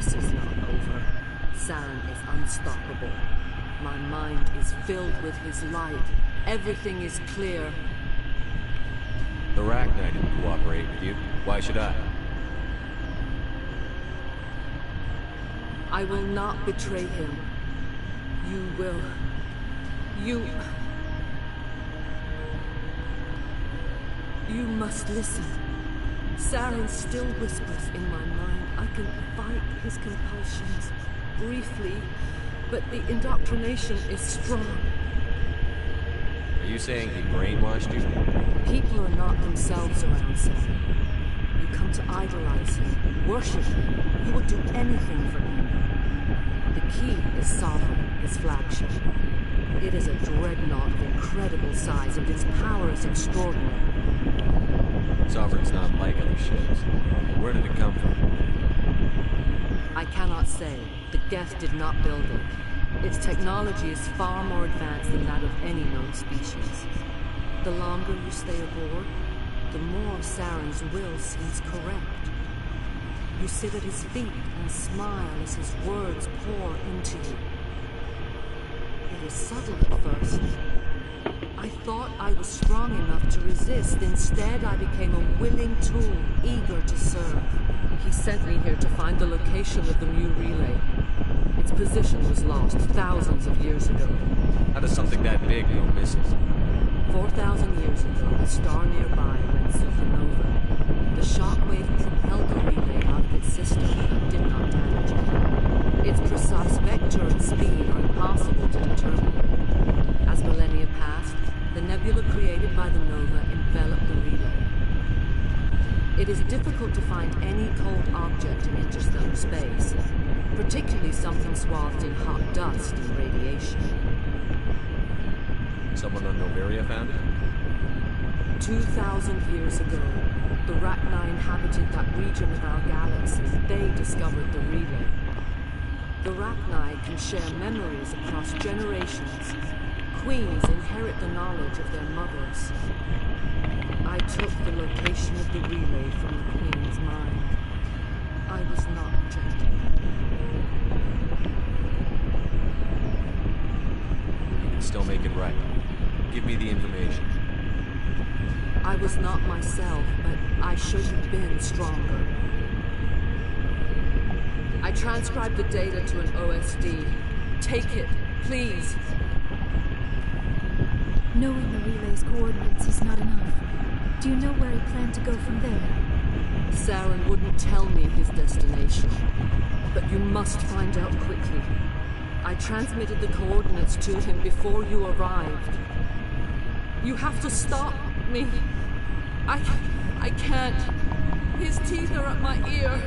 This is not over. Saren is unstoppable. My mind is filled with his light. Everything is clear. The Arachnite didn't cooperate with you. Why should I? I will not betray him. You will. You must listen. Saren still whispers in my mind. I can fight his compulsions briefly, but the indoctrination is strong. Are you saying he brainwashed you? People are not themselves around Saren. You come to idolize him, worship him. You will do anything for him. The key is Sovereign, his flagship. It is a dreadnought of incredible size, and its power is extraordinary. Sovereign's not like other ships. Where did it come from? I cannot say. The Geth did not build it. Its technology is far more advanced than that of any known species. The longer you stay aboard, the more Saren's will seems correct. You sit at his feet and smile as his words pour into you. It is subtle at first. I thought I was strong enough to resist. Instead, I became a willing tool, eager to serve. He sent me here to find the location of the Mu relay. Its position was lost thousands of years ago. How does something that big go missing? 4,000 years ago, a star nearby went supernova. The shockwave propelled the relay out of its system, but did not damage it. Its precise vector and speed are impossible to determine. As millennia passed, the nebula created by the nova enveloped the relay. It is difficult to find any cold object in interstellar space, particularly something swathed in hot dust and radiation. Someone on Noveria found it? 2,000 years ago, the Rachni inhabited that region of our galaxy. They discovered the relay. The Rachni can share memories across generations. Queens inherit the knowledge of their mothers. I took the location of the relay from the Queen's mind. I was not gentle. You can still make it right. Give me the information. I was not myself, but I should have been stronger. I transcribed the data to an OSD. Take it, please. Knowing the relay's coordinates is not enough. Do you know where he planned to go from there? Saren wouldn't tell me his destination. But you must find out quickly. I transmitted the coordinates to him before you arrived. You have to stop me. I can't. His teeth are at my ear.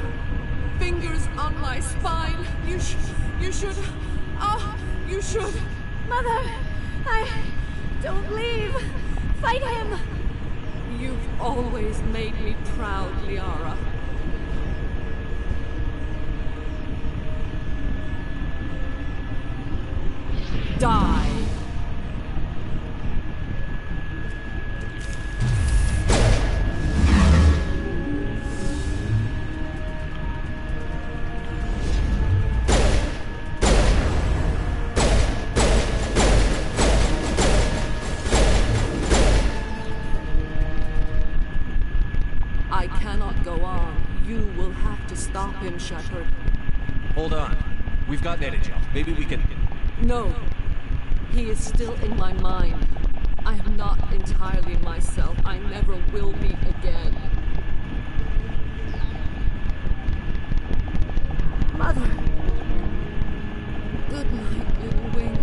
Fingers on my spine. You should. Oh, you should. Mother, don't leave. Fight him. You've always made me proud, Liara. Die. I cannot go on. You will have to stop him, Shepard. Hold on. We've got Netagel. Maybe we can... No. He is still in my mind. I am not entirely myself. I never will be again. Mother! Good night, little wing.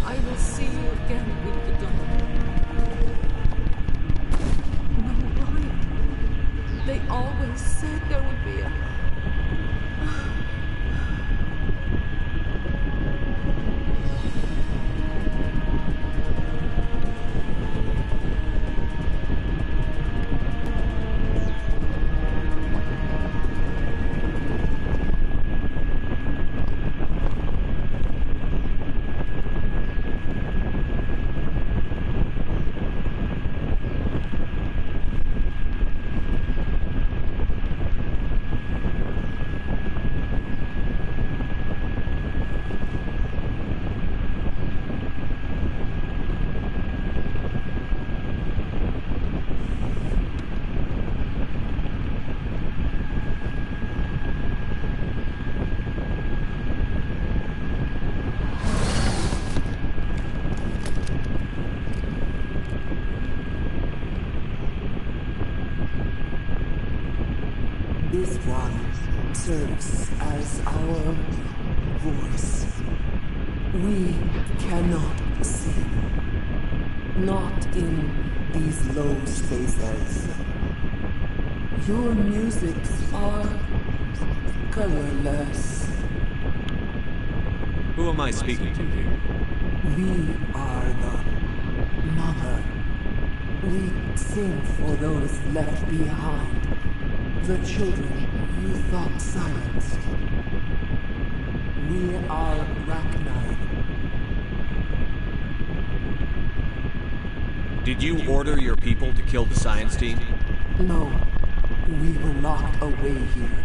I will see you again with the dawn. No, why? They always said there would be a... This one serves as our voice. We cannot sing. Not in these low spaces. Your musics are colorless. Who am I speaking to here? We are the mother. We sing for those left behind. The children you thought silenced. We are Rachni. Did you order your people to kill the science team? No. We were locked away here.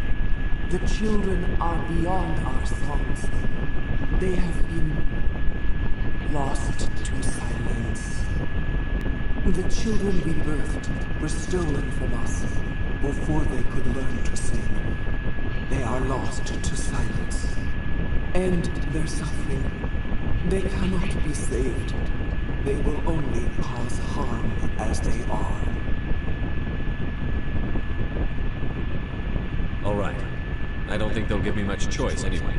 The children are beyond our songs. They have been lost to silence. The children we birthed were stolen from us before they could learn to sing. They are lost to silence. End their suffering. They cannot be saved. They will only cause harm as they are. All right. I don't think they'll give me much choice anyway.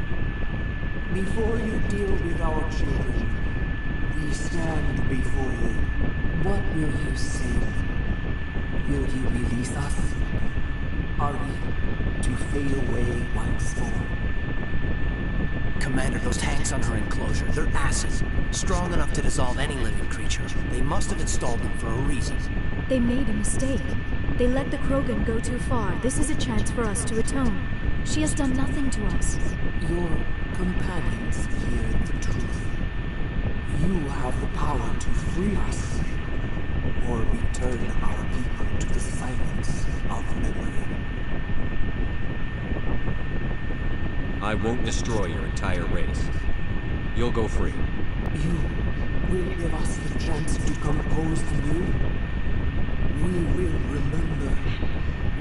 Before you deal with our children, we stand before you. What will you say? Will you release us? Are we to fade away once more? Commander, those tanks on her enclosure, they're acid. Strong enough to dissolve any living creature. They must have installed them for a reason. They made a mistake. They let the Krogan go too far. This is a chance for us to atone. She has done nothing to us. Your companions hear the truth. You have the power to free us, or return our people to the silence of memory. I won't destroy your entire race. You'll go free. You will give us the chance to compose anew. We will remember.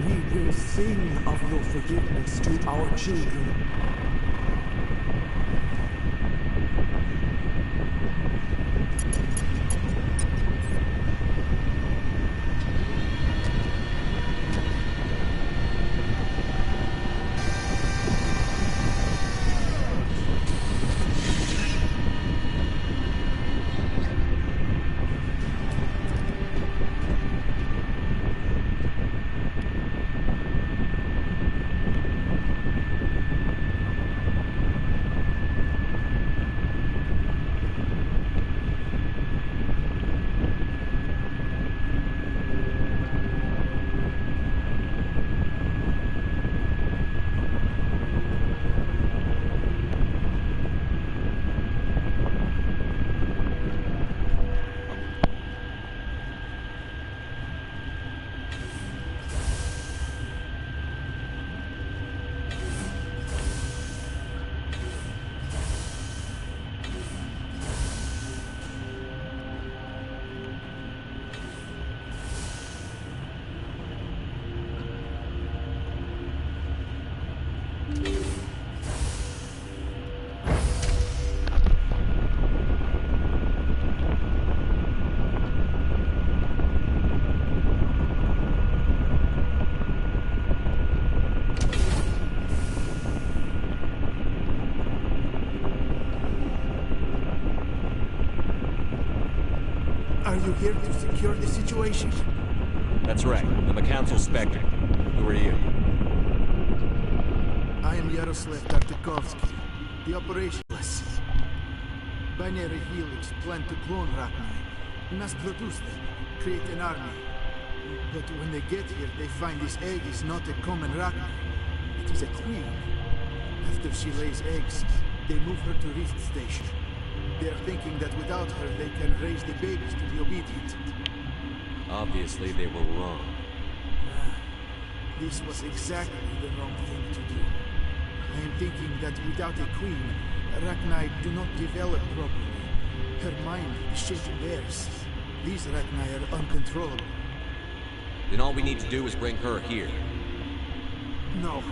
We will sing of your forgiveness to our children. Are you here to secure the situation? That's right. I'm a council spectre. Who are you? I am Yaroslav Tartakovsky, the operationalist. Binary Helix plan to clone Rachni, mass produce them, create an army. But when they get here, they find this egg is not a common Rachni. It is a queen. After she lays eggs, they move her to Rift Station. They are thinking that without her, they can raise the babies to be obedient. Obviously, they were wrong. This was exactly the wrong thing to do. I am thinking that without a queen, Rachni do not develop properly. Her mind is shaping theirs. These Rachni are uncontrollable. Then all we need to do is bring her here. No,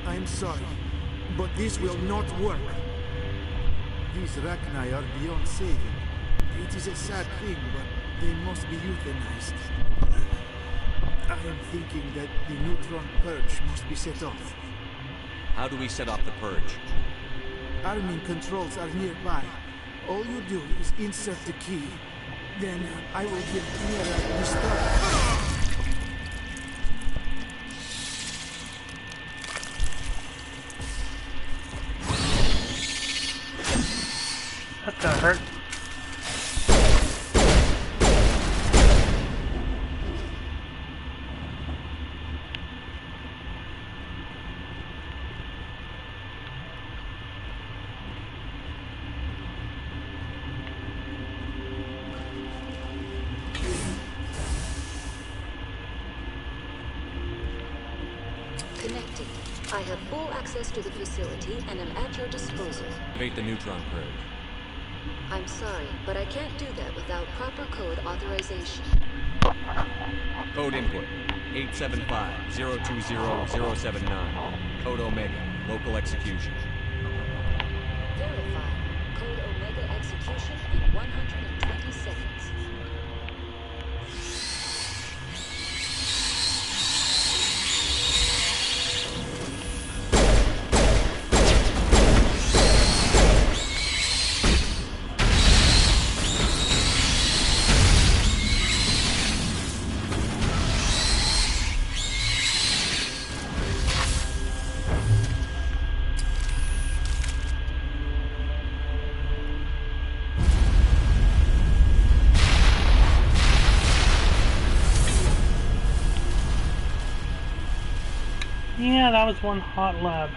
I am sorry, but this will not work. These Rachni are beyond saving. It is a sad thing, but they must be euthanized. I am thinking that the neutron purge must be set off. How do we set off the purge? Arming controls are nearby. All you do is insert the key. Then I will give Mira the start. That's gonna hurt. Connected. I have full access to the facility and am at your disposal. Activate the neutron purge. I'm sorry, but I can't do that without proper code authorization. Code input 875-020-079. Code Omega. Local execution. Verify. Code Omega execution in 120 seconds. Yeah, that was one hot lab.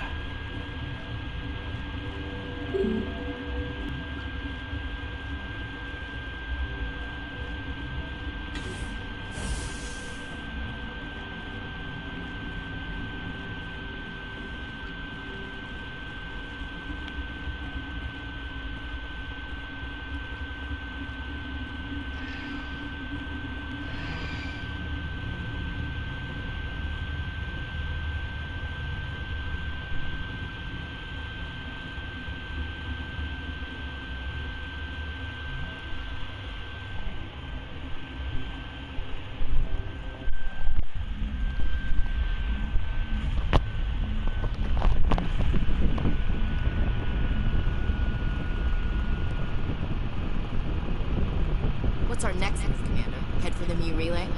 What's our next move, Commander? Head for the Mu relay?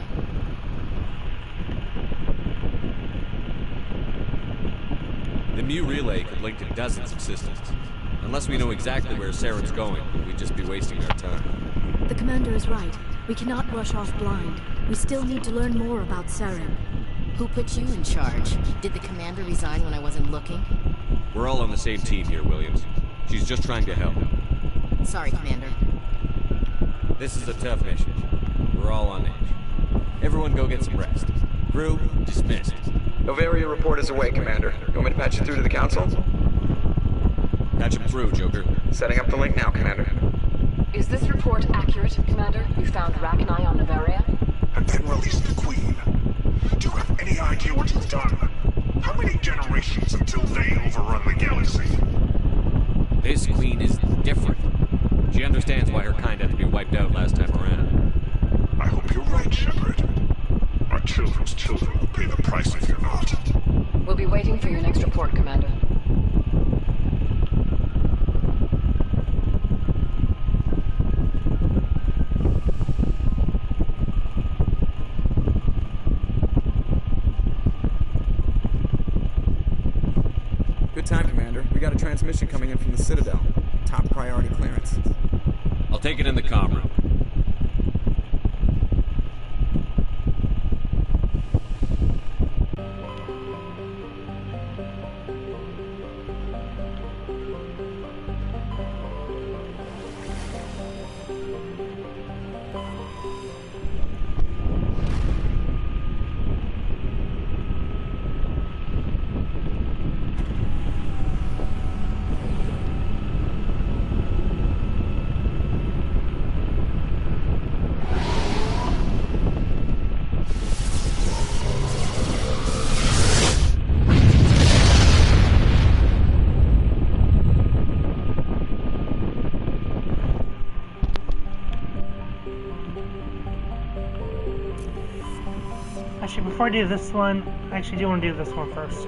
The Mu relay could link to dozens of systems. Unless we know exactly where Saren's going, we'd just be wasting our time. The commander is right. We cannot rush off blind. We still need to learn more about Saren. Who put you in charge? Did the commander resign when I wasn't looking? We're all on the same team here, Williams. She's just trying to help. Sorry, Commander. This is a tough mission. We're all on edge. Everyone go get some rest. Crew, dismissed. Novaria report is away, Commander. You want me to patch you through to the Council? Patch him through, Joker. Setting up the link now, Commander. Is this report accurate, Commander? You found Rachni on Novaria? And then released the Queen. Do you have any idea what you've done? How many generations until they overrun the galaxy? This Queen is different. She understands why her kind had to be wiped out last time around. I hope you're right, Shepard. Our children's children will pay the price if you're not. We'll be waiting for your next report, Commander. Good time, Commander. We got a transmission coming in from the Citadel. Top priority clearance. I'll take it in the comm room. before I do this one, I actually do want to do this one first.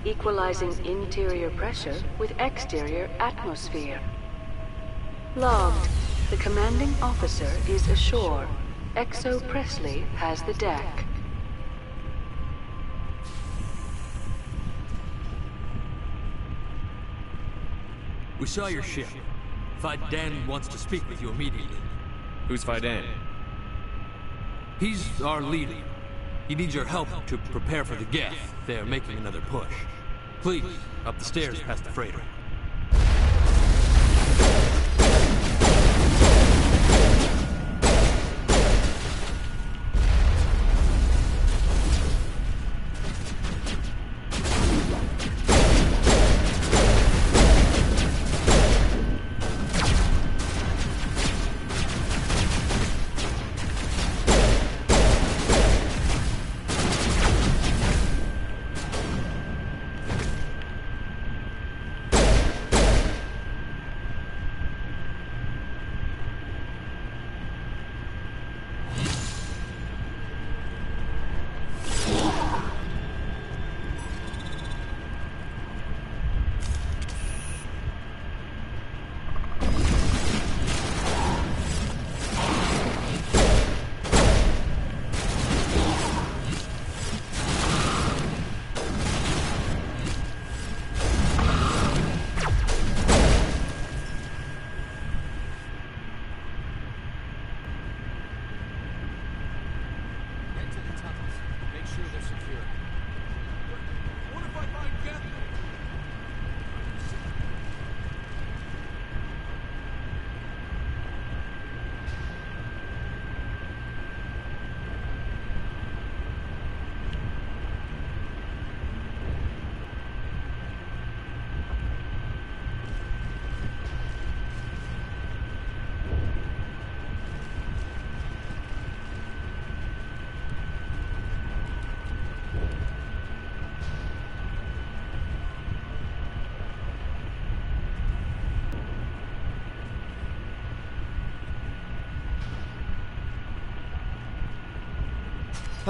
Equalizing interior pressure with exterior atmosphere. Logged. The commanding officer is ashore. Exo Presley has the deck. We saw your ship. Faidan wants to speak with you immediately. Who's Faidan? He's our leader. He needs your help to prepare for the Geth. They're making another push. Please, up the stairs past the freighter.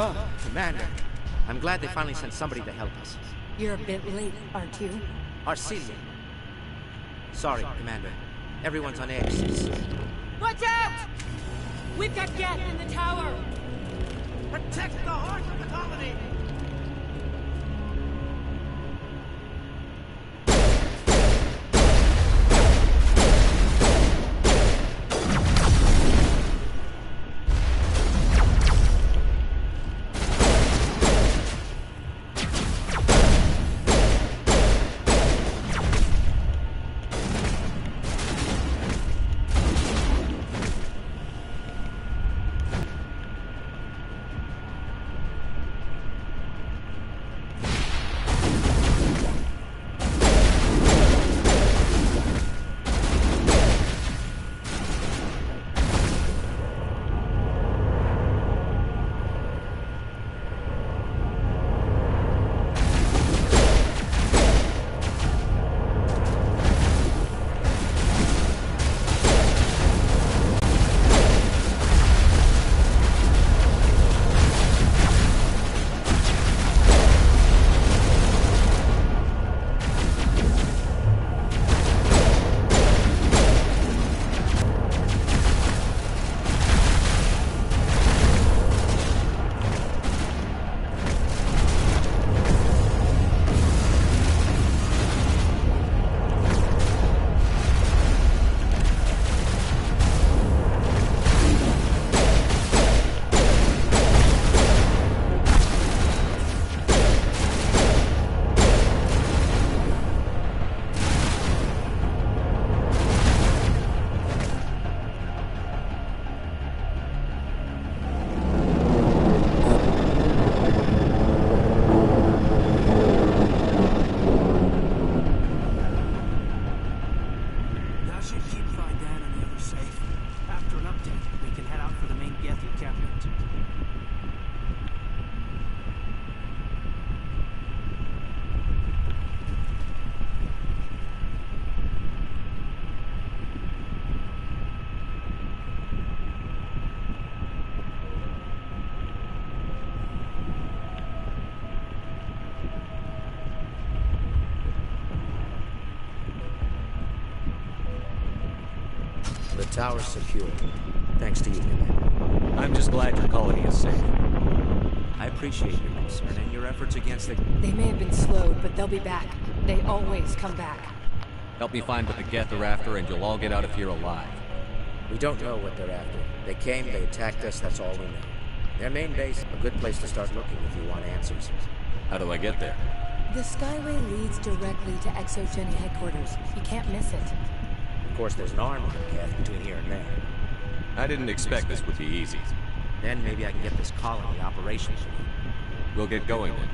Oh, Commander. I'm glad they finally sent somebody to help us. You're a bit late, aren't you? Arcelia. Sorry, Commander. Everyone's on edge. Watch out! We've got Geth in the tower! Protect the heart of the colony! tower's secure. Thanks to you, Commander. I'm just glad your colony is safe. I appreciate your concern and your efforts against the... They may have been slowed, but they'll be back. They always come back. Help me find what the Geth are after, and you'll all get out of here alive. We don't know what they're after. They came, they attacked us, that's all we know. Their main base, a good place to start looking if you want answers. How do I get there? The Skyway leads directly to Exogeny headquarters. You can't miss it. Of course, there's an army in Geth between here and there. I didn't expect this would be easy. Then maybe I can get this colony operational. We'll get going then.